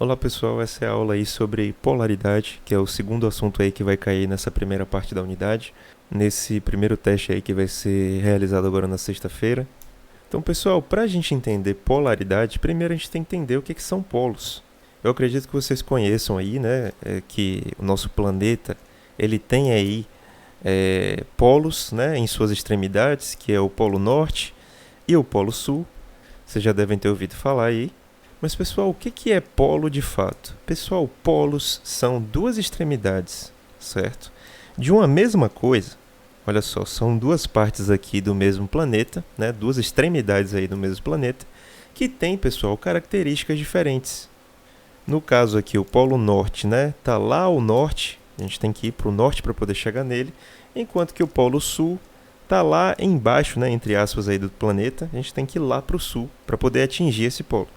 Olá pessoal, essa é a aula aí sobre polaridade, que é o segundo assunto aí que vai cair nessa primeira parte da unidade, nesse primeiro teste aí que vai ser realizado agora na sexta-feira. Então pessoal, para a gente entender polaridade, primeiro a gente tem que entender o que são polos. Eu acredito que vocês conheçam aí, né, que o nosso planeta, ele tem aí polos, né, em suas extremidades, que é o polo norte e o polo sul. Vocês já devem ter ouvido falar aí. Mas, pessoal, o que é polo de fato? Pessoal, polos são duas extremidades, certo? De uma mesma coisa. Olha só, são duas partes aqui do mesmo planeta, né? Duas extremidades aí do mesmo planeta, que têm, pessoal, características diferentes. No caso aqui, o polo norte, né? Tá lá ao norte, a gente tem que ir para o norte para poder chegar nele, enquanto que o polo sul tá lá embaixo, né? Entre aspas aí do planeta, a gente tem que ir lá para o sul para poder atingir esse polo.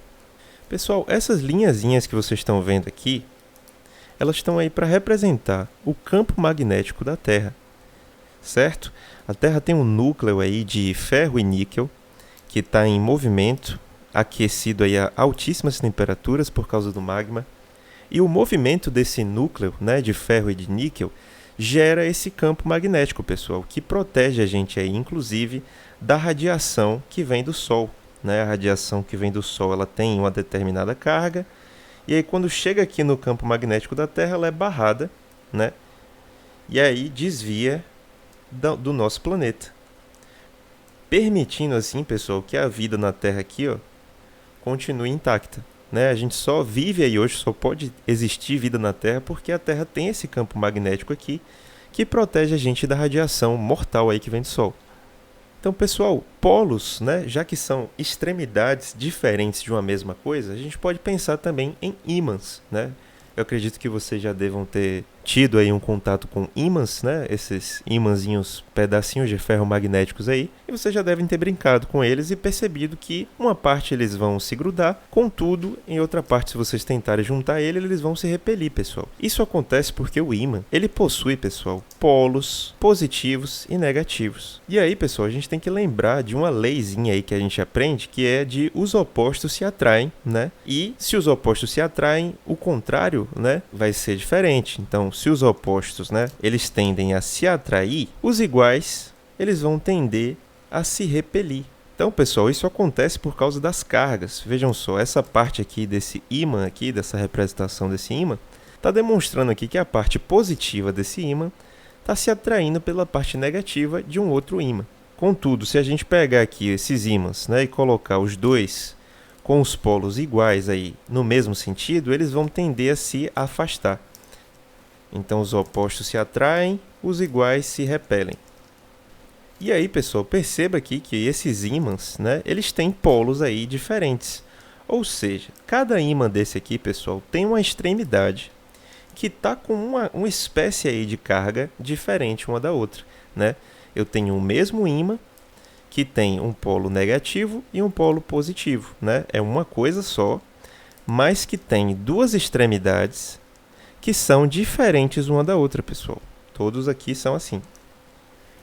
Pessoal, essas linhazinhas que vocês estão vendo aqui, elas estão aí para representar o campo magnético da Terra, certo? A Terra tem um núcleo aí de ferro e níquel que está em movimento, aquecido aí a altíssimas temperaturas por causa do magma. E o movimento desse núcleo, né, de ferro e de níquel gera esse campo magnético, pessoal, que protege a gente aí, inclusive, da radiação que vem do Sol. Né? A radiação que vem do Sol ela tem uma determinada carga, e aí quando chega aqui no campo magnético da Terra, ela é barrada, né? E aí desvia do nosso planeta, permitindo assim, pessoal, que a vida na Terra aqui, ó, continue intacta. Né? A gente só vive aí hoje, só pode existir vida na Terra porque a Terra tem esse campo magnético aqui que protege a gente da radiação mortal aí que vem do Sol. Então, pessoal, polos, né, já que são extremidades diferentes de uma mesma coisa, a gente pode pensar também em ímãs, né? Eu acredito que vocês já devam ter tido aí um contato com ímãs, né? Esses ímãzinhos, pedacinhos de ferro magnéticos aí, e vocês já devem ter brincado com eles e percebido que uma parte eles vão se grudar, contudo, em outra parte, se vocês tentarem juntar ele, eles vão se repelir, pessoal. Isso acontece porque o ímã, ele possui, pessoal, polos positivos e negativos. E aí, pessoal, a gente tem que lembrar de uma leizinha aí que a gente aprende, que é de os opostos se atraem, né? E se os opostos se atraem, o contrário, né, vai ser diferente. Então, se os opostos, né, eles tendem a se atrair, os iguais, eles vão tender a se repelir. Então, pessoal, isso acontece por causa das cargas. Vejam só, essa parte aqui desse ímã aqui, dessa representação desse ímã, está demonstrando aqui que a parte positiva desse ímã está se atraindo pela parte negativa de um outro ímã. Contudo, se a gente pegar aqui esses ímãs, né, e colocar os dois com os polos iguais aí no mesmo sentido, eles vão tender a se afastar. Então os opostos se atraem, os iguais se repelem. E aí, pessoal, perceba aqui que esses ímãs, né, eles têm polos aí diferentes. Ou seja, cada ímã desse aqui, pessoal, tem uma extremidade que está com uma espécie aí de carga diferente uma da outra, né? Eu tenho o mesmo ímã que tem um polo negativo e um polo positivo, né? É uma coisa só, mas que tem duas extremidades que são diferentes uma da outra, pessoal. Todos aqui são assim.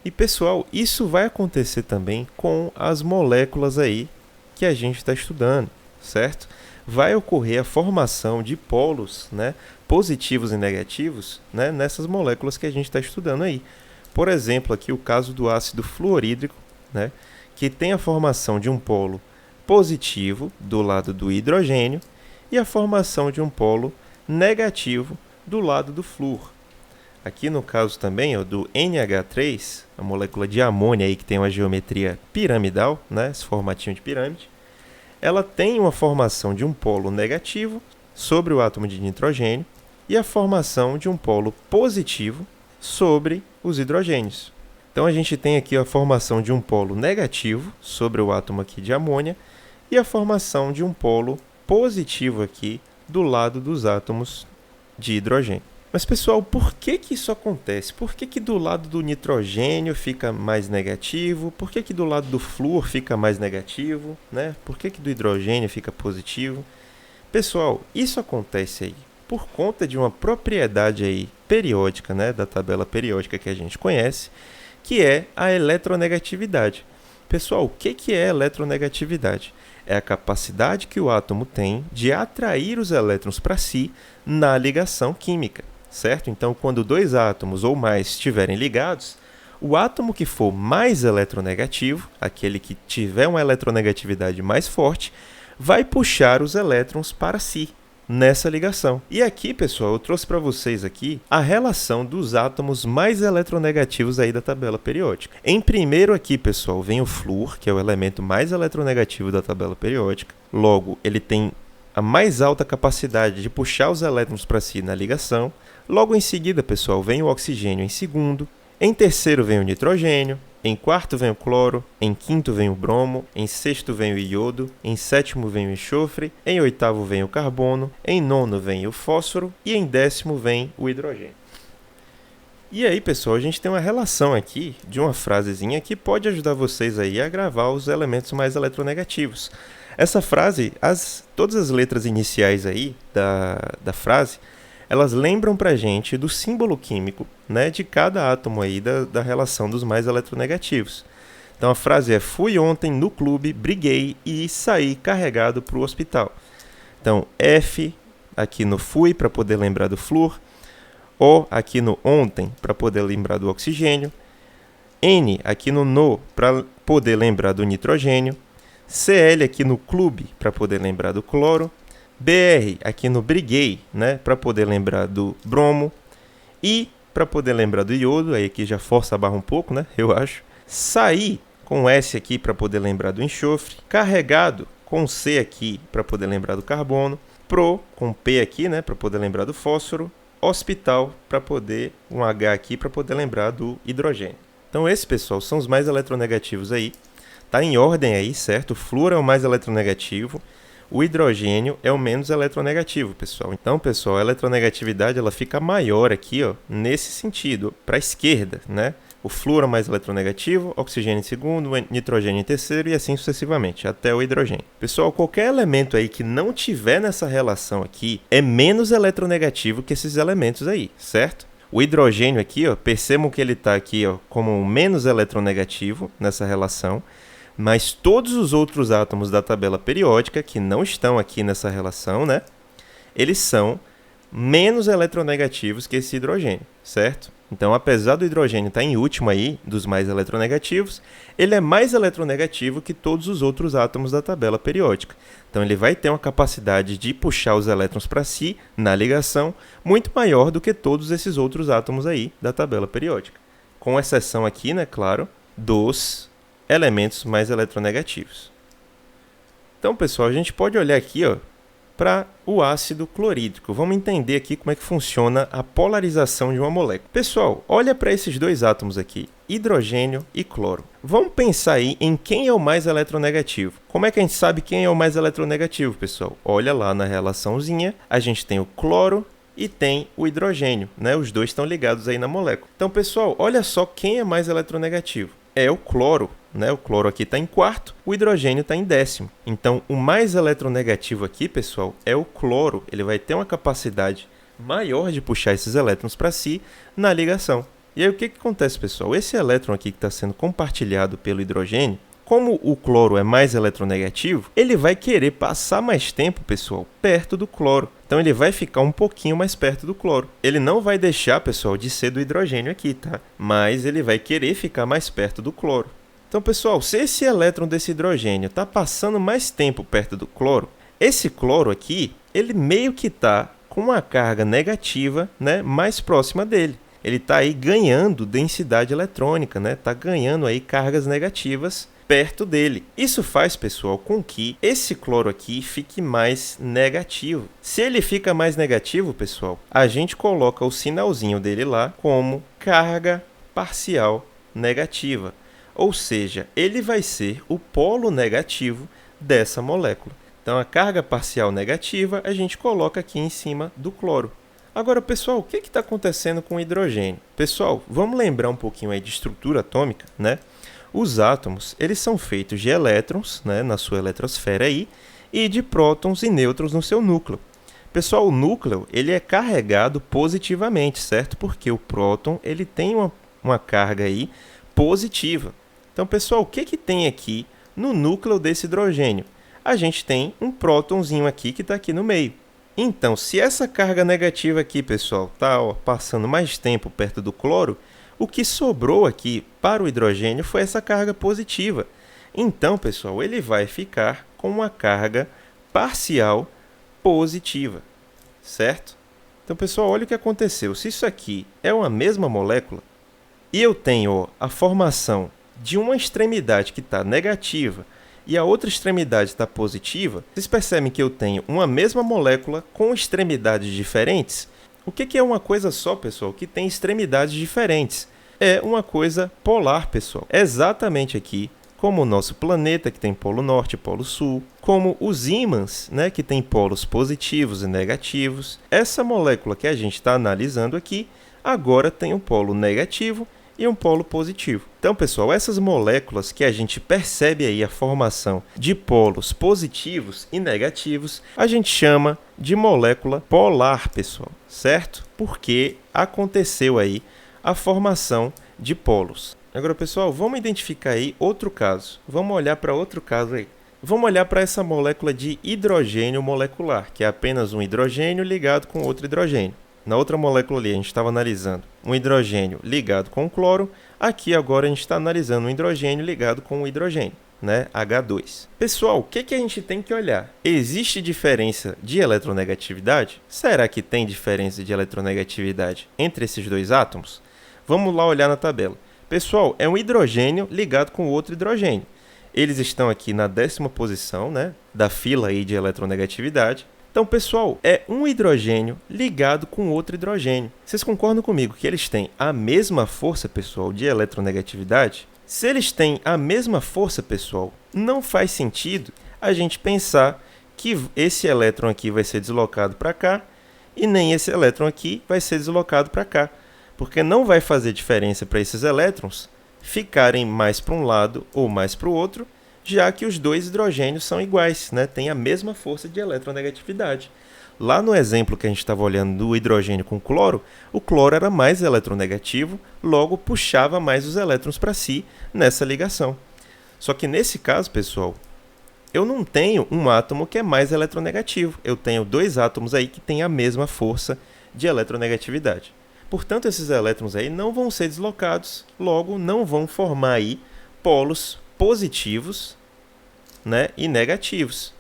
E, pessoal, isso vai acontecer também com as moléculas aí que a gente está estudando, certo? Vai ocorrer a formação de polos, né, positivos e negativos, né, nessas moléculas que a gente está estudando aí. Por exemplo, aqui o caso do ácido fluorídrico, né, que tem a formação de um polo positivo do lado do hidrogênio e a formação de um polo negativo do lado do flúor. Aqui no caso também ó, do NH3, a molécula de amônia aí que tem uma geometria piramidal, né, esse formatinho de pirâmide, ela tem uma formação de um polo negativo sobre o átomo de nitrogênio e a formação de um polo positivo sobre os hidrogênios. Então a gente tem aqui a formação de um polo negativo sobre o átomo aqui de amônia e a formação de um polo positivo aqui do lado dos átomos de hidrogênio. Mas, pessoal, por que isso acontece? Por que do lado do nitrogênio fica mais negativo? Por que do lado do flúor fica mais negativo? Né? Por que do hidrogênio fica positivo? Pessoal, isso acontece aí por conta de uma propriedade aí periódica, né, da tabela periódica que a gente conhece, que é a eletronegatividade. Pessoal, o que é eletronegatividade? É a capacidade que o átomo tem de atrair os elétrons para si na ligação química, certo? Então, quando dois átomos ou mais estiverem ligados, o átomo que for mais eletronegativo, aquele que tiver uma eletronegatividade mais forte, vai puxar os elétrons para si nessa ligação. E aqui, pessoal, eu trouxe para vocês aqui a relação dos átomos mais eletronegativos aí da tabela periódica. Em primeiro aqui, pessoal, vem o flúor, que é o elemento mais eletronegativo da tabela periódica. Logo, ele tem a mais alta capacidade de puxar os elétrons para si na ligação. Logo em seguida, pessoal, vem o oxigênio em segundo. Em terceiro vem o nitrogênio. Em quarto vem o cloro, em quinto vem o bromo, em sexto vem o iodo, em sétimo vem o enxofre, em oitavo vem o carbono, em nono vem o fósforo e em décimo vem o hidrogênio. E aí, pessoal, a gente tem uma relação aqui de uma frasezinha que pode ajudar vocês aí a gravar os elementos mais eletronegativos. Essa frase, todas as letras iniciais aí da frase, elas lembram pra gente do símbolo químico, né, de cada átomo aí da relação dos mais eletronegativos. Então a frase é: fui ontem no clube, briguei e saí carregado para o hospital. Então F aqui no fui para poder lembrar do flúor, O aqui no ontem para poder lembrar do oxigênio, N aqui no para poder lembrar do nitrogênio, Cl aqui no clube para poder lembrar do cloro, BR aqui no briguei, né, para poder lembrar do bromo, I para poder lembrar do iodo, aí aqui já força a barra um pouco, né, eu acho. Saí com S aqui para poder lembrar do enxofre, carregado com C aqui para poder lembrar do carbono, pro com P aqui, né, para poder lembrar do fósforo, hospital para poder um H aqui para poder lembrar do hidrogênio. Então esses, pessoal, são os mais eletronegativos aí. Tá em ordem aí, certo? O flúor é o mais eletronegativo. O hidrogênio é o menos eletronegativo, pessoal. Então, pessoal, a eletronegatividade ela fica maior aqui, ó, nesse sentido, para a esquerda, né? O flúor é mais eletronegativo, oxigênio em segundo, nitrogênio em terceiro e assim sucessivamente, até o hidrogênio. Pessoal, qualquer elemento aí que não tiver nessa relação aqui é menos eletronegativo que esses elementos aí, certo? O hidrogênio aqui, ó, percebam que ele está aqui, ó, como o menos eletronegativo nessa relação. Mas todos os outros átomos da tabela periódica que não estão aqui nessa relação, né, eles são menos eletronegativos que esse hidrogênio, certo? Então, apesar do hidrogênio estar em último aí, dos mais eletronegativos, ele é mais eletronegativo que todos os outros átomos da tabela periódica. Então, ele vai ter uma capacidade de puxar os elétrons para si, na ligação, muito maior do que todos esses outros átomos aí da tabela periódica. Com exceção aqui, né, claro, dos elementos mais eletronegativos. Então, pessoal, a gente pode olhar aqui, ó, para o ácido clorídrico. Vamos entender aqui como é que funciona a polarização de uma molécula. Pessoal, olha para esses dois átomos aqui, hidrogênio e cloro. Vamos pensar aí em quem é o mais eletronegativo. Como é que a gente sabe quem é o mais eletronegativo, pessoal? Olha lá na relaçãozinha, a gente tem o cloro e tem o hidrogênio, né? Os dois estão ligados aí na molécula. Então, pessoal, olha só quem é mais eletronegativo. É o cloro, né? O cloro aqui está em quarto, o hidrogênio está em décimo. Então, o mais eletronegativo aqui, pessoal, é o cloro. Ele vai ter uma capacidade maior de puxar esses elétrons para si na ligação. E aí, o que acontece, pessoal? Esse elétron aqui que está sendo compartilhado pelo hidrogênio, como o cloro é mais eletronegativo, ele vai querer passar mais tempo, pessoal, perto do cloro. Então ele vai ficar um pouquinho mais perto do cloro. Ele não vai deixar, pessoal, de ser do hidrogênio aqui, tá? Mas ele vai querer ficar mais perto do cloro. Então, pessoal, se esse elétron desse hidrogênio está passando mais tempo perto do cloro, esse cloro aqui, ele meio que está com uma carga negativa, né, mais próxima dele. Ele está aí ganhando densidade eletrônica, né? Está ganhando aí cargas negativas perto dele. Isso faz, pessoal, com que esse cloro aqui fique mais negativo. Se ele fica mais negativo, pessoal, a gente coloca o sinalzinho dele lá como carga parcial negativa. Ou seja, ele vai ser o polo negativo dessa molécula. Então, a carga parcial negativa a gente coloca aqui em cima do cloro. Agora, pessoal, o que está acontecendo com o hidrogênio? Pessoal, vamos lembrar um pouquinho aí de estrutura atômica, né? Os átomos, eles são feitos de elétrons, né, na sua eletrosfera aí, e de prótons e nêutrons no seu núcleo. Pessoal, o núcleo, ele é carregado positivamente, certo? Porque o próton, ele tem uma carga aí positiva. Então, pessoal, o que tem aqui no núcleo desse hidrogênio? a gente tem um prótonzinho aqui que está aqui no meio. Então, se essa carga negativa aqui, pessoal, está passando mais tempo perto do cloro, o que sobrou aqui para o hidrogênio foi essa carga positiva. Então, pessoal, ele vai ficar com uma carga parcial positiva, certo? Então, pessoal, olha o que aconteceu. Se isso aqui é uma mesma molécula e eu tenho a formação de uma extremidade que está negativa e a outra extremidade está positiva, vocês percebem que eu tenho uma mesma molécula com extremidades diferentes? O que é uma coisa só, pessoal, que tem extremidades diferentes? É uma coisa polar, pessoal. Exatamente aqui, como o nosso planeta, que tem polo norte e polo sul, como os ímãs, né, que tem polos positivos e negativos. Essa molécula que a gente está analisando aqui, agora tem um polo negativo e um polo positivo. Então, pessoal, essas moléculas que a gente percebe aí a formação de polos positivos e negativos, a gente chama de molécula polar, pessoal, certo? Porque aconteceu aí a formação de polos. Agora, pessoal, vamos identificar aí outro caso. Vamos olhar para outro caso aí. Vamos olhar para essa molécula de hidrogênio molecular, que é apenas um hidrogênio ligado com outro hidrogênio. Na outra molécula ali, a gente estava analisando um hidrogênio ligado com o cloro. Aqui, agora, a gente está analisando um hidrogênio ligado com o hidrogênio, né? H2. Pessoal, o que a gente tem que olhar? Existe diferença de eletronegatividade? Será que tem diferença de eletronegatividade entre esses dois átomos? Vamos lá olhar na tabela. Pessoal, é um hidrogênio ligado com outro hidrogênio. Eles estão aqui na 10ª posição, né, da fila aí de eletronegatividade. Então, pessoal, é um hidrogênio ligado com outro hidrogênio. Vocês concordam comigo que eles têm a mesma força, pessoal, de eletronegatividade? Se eles têm a mesma força, pessoal, não faz sentido a gente pensar que esse elétron aqui vai ser deslocado para cá e nem esse elétron aqui vai ser deslocado para cá. Porque não vai fazer diferença para esses elétrons ficarem mais para um lado ou mais para o outro, já que os dois hidrogênios são iguais, né? Tem a mesma força de eletronegatividade. Lá no exemplo que a gente estava olhando do hidrogênio com cloro, o cloro era mais eletronegativo, logo puxava mais os elétrons para si nessa ligação. Só que nesse caso, pessoal, eu não tenho um átomo que é mais eletronegativo. Eu tenho dois átomos aí que têm a mesma força de eletronegatividade. Portanto, esses elétrons aí não vão ser deslocados, logo não vão formar aí polos positivos, né, e negativos.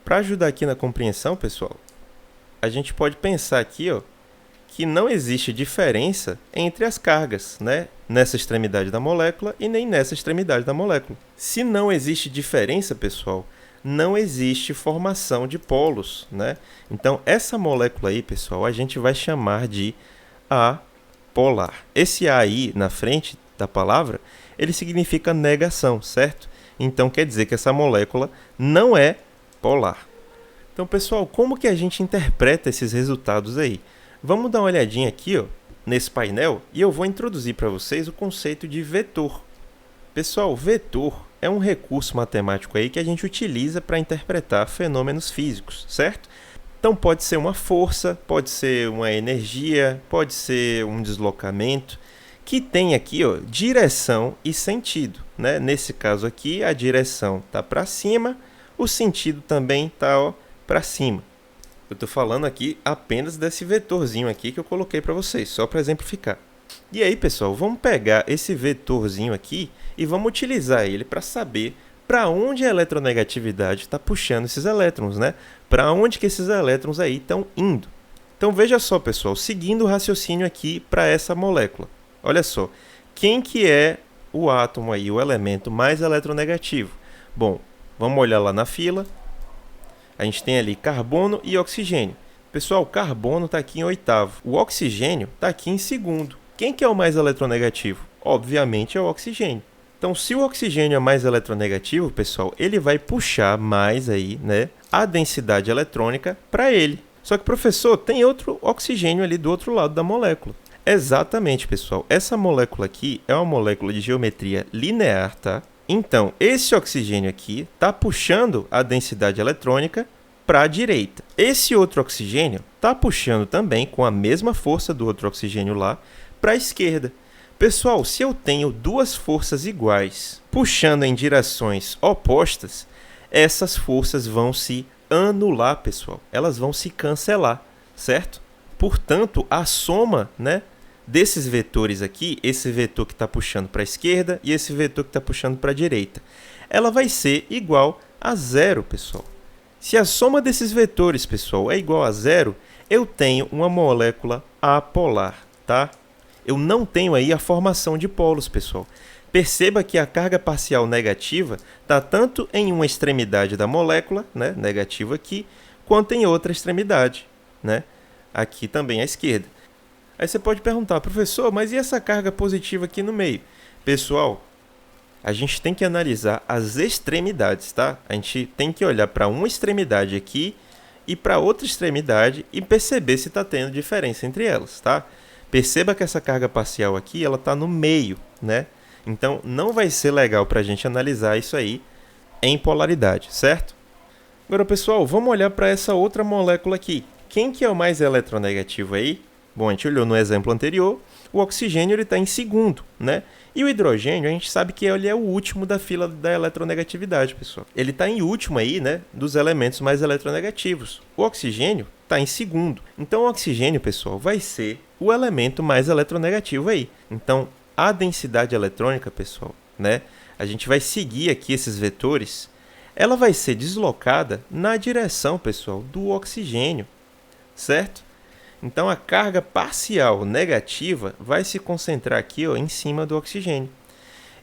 Para ajudar aqui na compreensão, pessoal, a gente pode pensar aqui, ó, que não existe diferença entre as cargas, né, nessa extremidade da molécula e nem nessa extremidade da molécula. Se não existe diferença, pessoal, não existe formação de polos, né? Então, essa molécula aí, pessoal, a gente vai chamar de apolar. Esse A aí na frente da palavra, ele significa negação, certo? Então quer dizer que essa molécula não é polar. Então, pessoal, como que a gente interpreta esses resultados aí? Vamos dar uma olhadinha aqui, ó, nesse painel e eu vou introduzir para vocês o conceito de vetor. Pessoal, vetor é um recurso matemático aí que a gente utiliza para interpretar fenômenos físicos, certo? Então pode ser uma força, pode ser uma energia, pode ser um deslocamento, que tem aqui, ó, direção e sentido, né? Nesse caso aqui, a direção está para cima, o sentido também está para cima. Eu estou falando aqui apenas desse vetorzinho aqui que eu coloquei para vocês, só para exemplificar. E aí, pessoal, vamos pegar esse vetorzinho aqui e vamos utilizar ele para saber para onde a eletronegatividade está puxando esses elétrons, né? Para onde que esses elétrons aí estão indo. Então veja só, pessoal, seguindo o raciocínio aqui para essa molécula. Olha só, quem que é o átomo aí, o elemento mais eletronegativo? Bom, vamos olhar lá na fila. A gente tem ali carbono e oxigênio. Pessoal, o carbono está aqui em 8º. O oxigênio está aqui em 2º. Quem que é o mais eletronegativo? Obviamente é o oxigênio. Então, se o oxigênio é mais eletronegativo, pessoal, ele vai puxar mais aí, né, a densidade eletrônica para ele. Só que, professor, tem outro oxigênio ali do outro lado da molécula. Exatamente, pessoal. Essa molécula aqui é uma molécula de geometria linear, tá? Então, esse oxigênio aqui está puxando a densidade eletrônica para a direita. Esse outro oxigênio está puxando também, com a mesma força do outro oxigênio lá, para a esquerda. Pessoal, se eu tenho duas forças iguais puxando em direções opostas, essas forças vão se anular, pessoal. Elas vão se cancelar, certo? Portanto, a soma, né, desses vetores aqui, esse vetor que está puxando para a esquerda e esse vetor que está puxando para a direita, ela vai ser igual a zero, pessoal. Se a soma desses vetores, pessoal, é igual a zero, eu tenho uma molécula apolar, tá? Eu não tenho aí a formação de polos, pessoal. Perceba que a carga parcial negativa está tanto em uma extremidade da molécula, né, negativa aqui, quanto em outra extremidade, né, aqui também à esquerda. Aí você pode perguntar, professor, mas e essa carga positiva aqui no meio? Pessoal, a gente tem que analisar as extremidades, tá? A gente tem que olhar para uma extremidade aqui e para outra extremidade e perceber se está tendo diferença entre elas, tá? Perceba que essa carga parcial aqui, ela está no meio, né? Então, não vai ser legal para a gente analisar isso aí em polaridade, certo? Agora, pessoal, vamos olhar para essa outra molécula aqui. Quem que é o mais eletronegativo aí? Bom, a gente olhou no exemplo anterior, o oxigênio está em segundo, né? E o hidrogênio, a gente sabe que ele é o último da fila da eletronegatividade, pessoal. Ele está em último aí, né, dos elementos mais eletronegativos. O oxigênio está em segundo. Então, o oxigênio, pessoal, vai ser o elemento mais eletronegativo aí. Então, a densidade eletrônica, pessoal, né, a gente vai seguir aqui esses vetores, ela vai ser deslocada na direção, pessoal, do oxigênio, certo? Então, a carga parcial negativa vai se concentrar aqui, ó, em cima do oxigênio.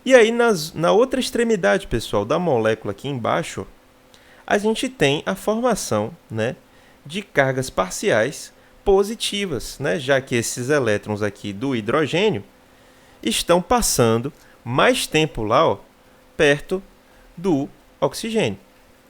E aí, na outra extremidade, pessoal, da molécula aqui embaixo, a gente tem a formação, né, de cargas parciais positivas, né, já que esses elétrons aqui do hidrogênio estão passando mais tempo lá, ó, perto do oxigênio,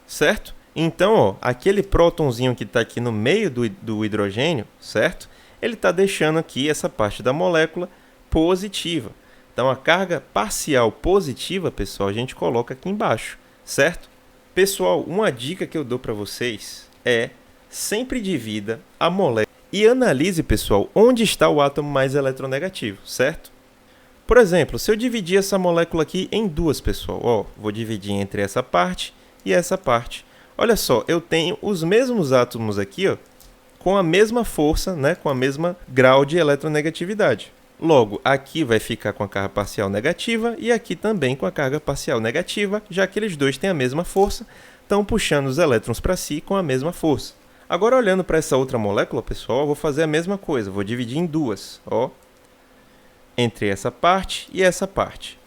certo? Então, ó, aquele prótonzinho que está aqui no meio do hidrogênio, certo? Ele está deixando aqui essa parte da molécula positiva. Então, a carga parcial positiva, pessoal, a gente coloca aqui embaixo, certo? Pessoal, uma dica que eu dou para vocês é sempre divida a molécula e analise, pessoal, onde está o átomo mais eletronegativo, certo? Por exemplo, se eu dividir essa molécula aqui em duas, pessoal, ó, vou dividir entre essa parte e essa parte. Olha só, eu tenho os mesmos átomos aqui, ó, com a mesma força, né, com a mesma grau de eletronegatividade. Logo, aqui vai ficar com a carga parcial negativa e aqui também com a carga parcial negativa, já que eles dois têm a mesma força, estão puxando os elétrons para si com a mesma força. Agora, olhando para essa outra molécula, pessoal, eu vou fazer a mesma coisa, vou dividir em duas, ó, entre essa parte e essa parte.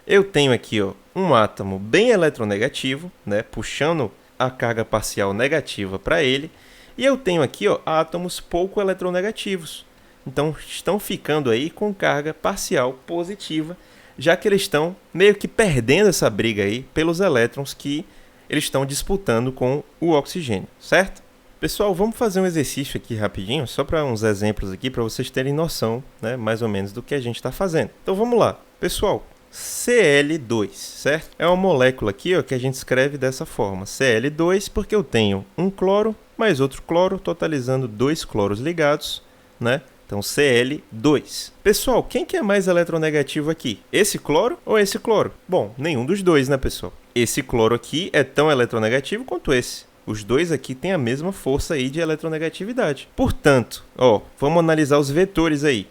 Eu tenho aqui, ó, um átomo bem eletronegativo, né, puxando a carga parcial negativa para ele, e eu tenho aqui, ó, átomos pouco eletronegativos. Então, estão ficando aí com carga parcial positiva, já que eles estão meio que perdendo essa briga aí pelos elétrons que eles estão disputando com o oxigênio, certo? Pessoal, vamos fazer um exercício aqui rapidinho, só para uns exemplos aqui, para vocês terem noção, né, mais ou menos do que a gente está fazendo. Então, vamos lá. Pessoal, Cl2, certo? É uma molécula aqui, ó, que a gente escreve dessa forma, Cl2, porque eu tenho um cloro mais outro cloro, totalizando 2 cloros ligados, né? Então, Cl2. Pessoal, quem que é mais eletronegativo aqui? Esse cloro ou esse cloro? Bom, nenhum dos dois, né, pessoal? Esse cloro aqui é tão eletronegativo quanto esse. Os dois aqui têm a mesma força aí de eletronegatividade. Portanto, ó, vamos analisar os vetores aí.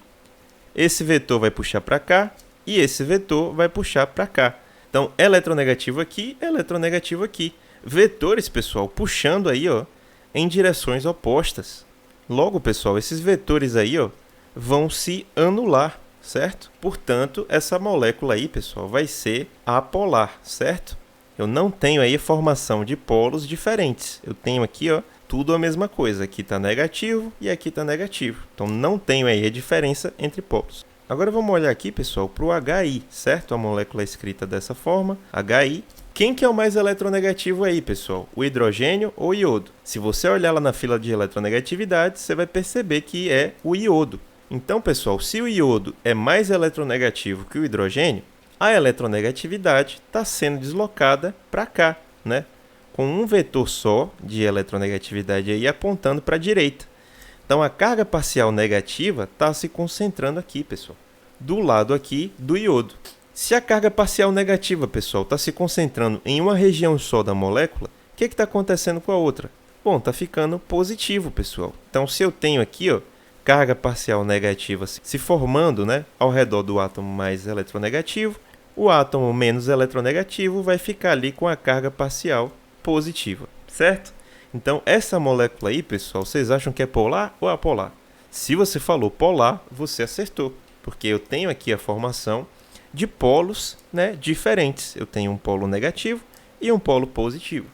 Esse vetor vai puxar para cá e esse vetor vai puxar para cá. Então, eletronegativo aqui, eletronegativo aqui. Vetores, pessoal, puxando aí, ó, em direções opostas. Logo, pessoal, esses vetores aí, ó, vão se anular, certo? Portanto, essa molécula aí, pessoal, vai ser apolar, certo? Eu não tenho aí a formação de polos diferentes. Eu tenho aqui, ó, tudo a mesma coisa. Aqui está negativo e aqui está negativo. Então, não tenho aí a diferença entre polos. Agora, vamos olhar aqui, pessoal, para o HI, certo? A molécula é escrita dessa forma, HI. Quem que é o mais eletronegativo aí, pessoal? O hidrogênio ou o iodo? Se você olhar lá na fila de eletronegatividade, você vai perceber que é o iodo. Então, pessoal, se o iodo é mais eletronegativo que o hidrogênio, a eletronegatividade está sendo deslocada para cá, né? Com um vetor só de eletronegatividade aí apontando para a direita. Então, a carga parcial negativa está se concentrando aqui, pessoal, do lado aqui do iodo. Se a carga parcial negativa, pessoal, está se concentrando em uma região só da molécula, o que está acontecendo com a outra? Bom, está ficando positivo, pessoal. Então, se eu tenho aqui, ó, carga parcial negativa se formando, né, ao redor do átomo mais eletronegativo, o átomo menos eletronegativo vai ficar ali com a carga parcial positiva, certo? Então, essa molécula aí, pessoal, vocês acham que é polar ou apolar? Se você falou polar, você acertou, porque eu tenho aqui a formação de polos, né, diferentes. Eu tenho um polo negativo e um polo positivo.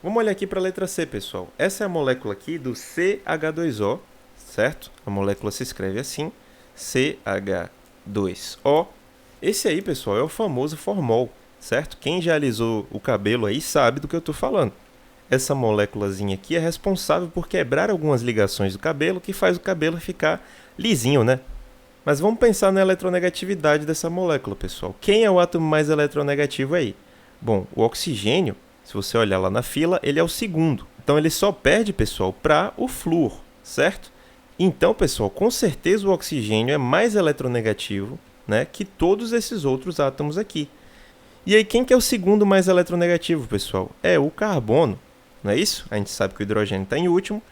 Vamos olhar aqui para a letra C, pessoal. Essa é a molécula aqui do CH2O, certo? A molécula se escreve assim, CH2O. Esse aí, pessoal, é o famoso formol, certo? Quem já alisou o cabelo aí sabe do que eu estou falando. Essa moléculazinha aqui é responsável por quebrar algumas ligações do cabelo, que faz o cabelo ficar lisinho, né? Mas vamos pensar na eletronegatividade dessa molécula, pessoal. Quem é o átomo mais eletronegativo aí? Bom, o oxigênio, se você olhar lá na fila, ele é o segundo. Então, ele só perde, pessoal, para o flúor, certo? Então, pessoal, com certeza o oxigênio é mais eletronegativo, né, que todos esses outros átomos aqui. E aí, quem que é o segundo mais eletronegativo, pessoal? É o carbono, não é isso? A gente sabe que o hidrogênio está em último.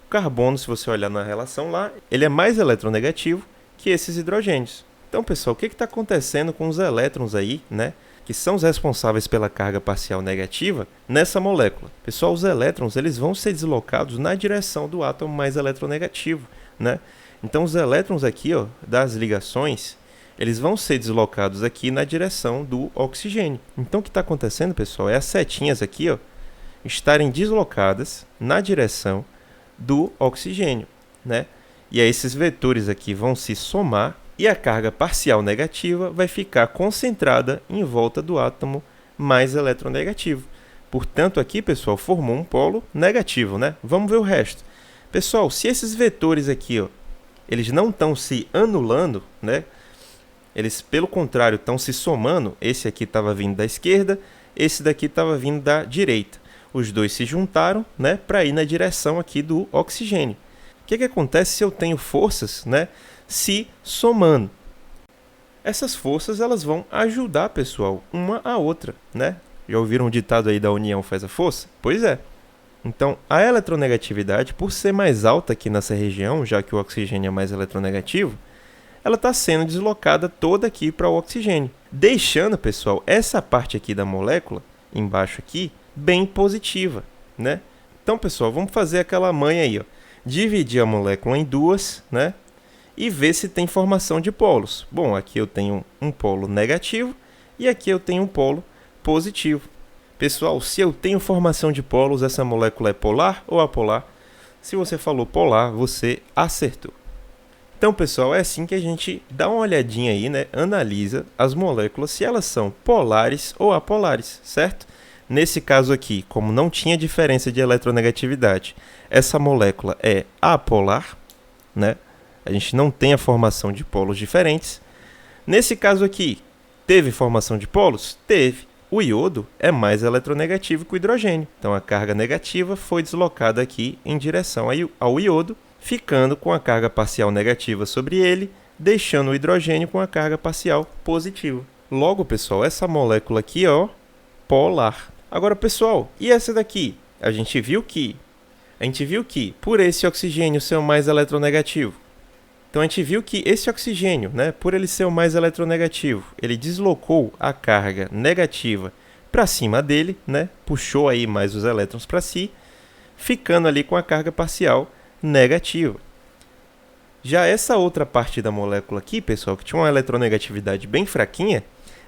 O carbono, se você olhar na relação lá, ele é mais eletronegativo que esses hidrogênios. Então, pessoal, o que está acontecendo com os elétrons aí, né, que são os responsáveis pela carga parcial negativa nessa molécula? Pessoal, os elétrons eles vão ser deslocados na direção do átomo mais eletronegativo, né? Então, os elétrons aqui, ó, das ligações, eles vão ser deslocados aqui na direção do oxigênio. Então, o que está acontecendo, pessoal, é as setinhas aqui, ó, estarem deslocadas na direção do oxigênio, né? E aí esses vetores aqui vão se somar e a carga parcial negativa vai ficar concentrada em volta do átomo mais eletronegativo. Portanto, aqui, pessoal, formou um polo negativo, né? Vamos ver o resto. Pessoal, se esses vetores aqui, ó, eles não estão se anulando, né? Eles, pelo contrário, estão se somando. Esse aqui estava vindo da esquerda, esse daqui estava vindo da direita. Os dois se juntaram, né, para ir na direção aqui do oxigênio. O que acontece se eu tenho forças, né, se somando? Essas forças elas vão ajudar, pessoal, uma a outra, né? Já ouviram o ditado aí da união faz a força? Pois é. Então, a eletronegatividade, por ser mais alta aqui nessa região, já que o oxigênio é mais eletronegativo, ela está sendo deslocada toda aqui para o oxigênio, deixando, pessoal, essa parte aqui da molécula, embaixo aqui, bem positiva, né? Então, pessoal, vamos fazer aquela manha aí, ó. Dividir a molécula em duas, né? E ver se tem formação de polos. Bom, aqui eu tenho um polo negativo e aqui eu tenho um polo positivo. Pessoal, se eu tenho formação de polos, essa molécula é polar ou apolar? Se você falou polar, você acertou. Então, pessoal, é assim que a gente dá uma olhadinha aí, né? Analisa as moléculas se elas são polares ou apolares, certo? Nesse caso aqui, como não tinha diferença de eletronegatividade, essa molécula é apolar, né? A gente não tem a formação de polos diferentes. Nesse caso aqui, teve formação de polos? Teve. O iodo é mais eletronegativo que o hidrogênio. Então, a carga negativa foi deslocada aqui em direção ao iodo, ficando com a carga parcial negativa sobre ele, deixando o hidrogênio com a carga parcial positiva. Logo, pessoal, essa molécula aqui é polar. Agora, pessoal, e essa daqui? A gente viu que por esse oxigênio ser o mais eletronegativo, então a gente viu que esse oxigênio, né, por ele ser o mais eletronegativo, ele deslocou a carga negativa para cima dele, né, puxou aí mais os elétrons para si, ficando ali com a carga parcial negativa. Já essa outra parte da molécula aqui, pessoal, que tinha uma eletronegatividade bem fraquinha,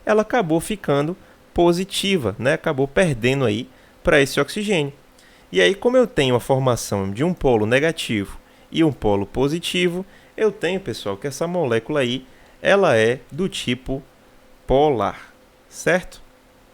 ela acabou ficando positiva, né, acabou perdendo aí para esse oxigênio. E aí, como eu tenho a formação de um polo negativo e um polo positivo, eu tenho, pessoal, que essa molécula aí, ela é do tipo polar, certo?